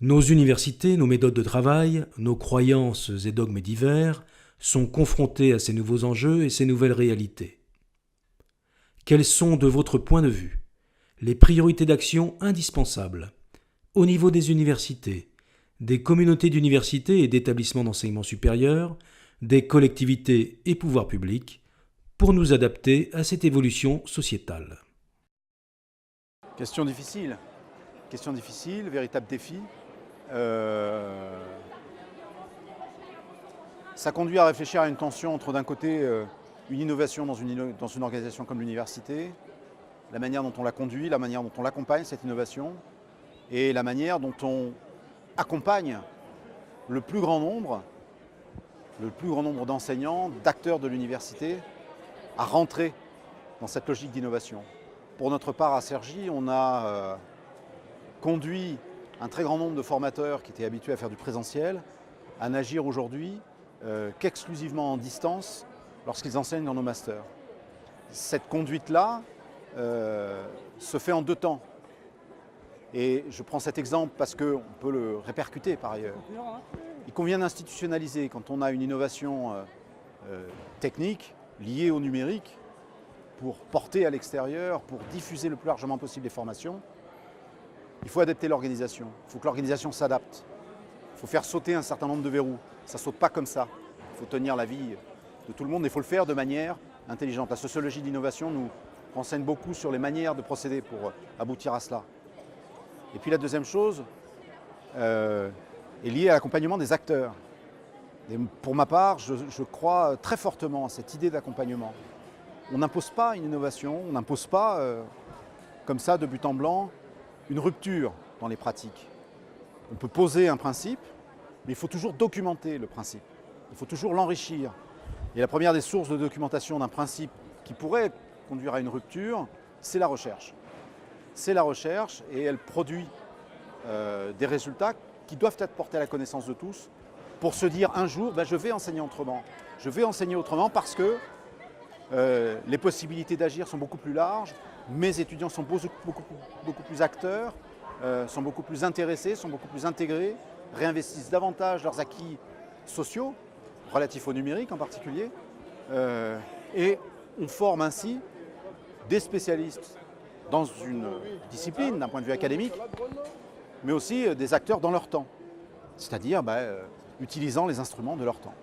Nos universités, nos méthodes de travail, nos croyances et dogmes divers sont confrontés à ces nouveaux enjeux et ces nouvelles réalités. Quelles sont, de votre point de vue, les priorités d'action indispensables au niveau des universités, des communautés d'universités et d'établissements d'enseignement supérieur, des collectivités et pouvoirs publics, pour nous adapter à cette évolution sociétale? Question difficile, véritable défi. Ça conduit à réfléchir à une tension entre d'un côté une innovation dans une organisation comme l'université, la manière dont on la conduit, la manière dont on l'accompagne, cette innovation, et la manière dont on accompagne le plus grand nombre d'enseignants, d'acteurs de l'université à rentrer dans cette logique d'innovation. Pour notre part à Cergy, on a conduit un très grand nombre de formateurs qui étaient habitués à faire du présentiel à n'agir aujourd'hui qu'exclusivement en distance lorsqu'ils enseignent dans nos masters. Cette conduite-là se fait en deux temps. Et je prends cet exemple parce qu'on peut le répercuter par ailleurs. Il convient d'institutionnaliser quand on a une innovation technique liée au numérique pour porter à l'extérieur, pour diffuser le plus largement possible les formations. Il faut adapter l'organisation, il faut que l'organisation s'adapte. Il faut faire sauter un certain nombre de verrous. Ça ne saute pas comme ça. Il faut tenir la vie de tout le monde et il faut le faire de manière intelligente. La sociologie de l'innovation nous renseigne beaucoup sur les manières de procéder pour aboutir à cela. Et puis la deuxième chose est liée à l'accompagnement des acteurs. Et pour ma part, je crois très fortement à cette idée d'accompagnement. On n'impose pas une innovation, on n'impose pas comme ça de but en blanc une rupture dans les pratiques. On peut poser un principe, mais il faut toujours documenter le principe. Il faut toujours l'enrichir. Et la première des sources de documentation d'un principe qui pourrait conduire à une rupture, c'est la recherche. C'est la recherche et elle produit des résultats qui doivent être portés à la connaissance de tous pour se dire un jour, je vais enseigner autrement. Je vais enseigner autrement parce que les possibilités d'agir sont beaucoup plus larges, mes étudiants sont beaucoup plus acteurs, sont beaucoup plus intéressés, sont beaucoup plus intégrés, réinvestissent davantage leurs acquis sociaux, relatifs au numérique en particulier, et on forme ainsi des spécialistes dans une discipline d'un point de vue académique, mais aussi des acteurs dans leur temps, c'est-à-dire utilisant les instruments de leur temps.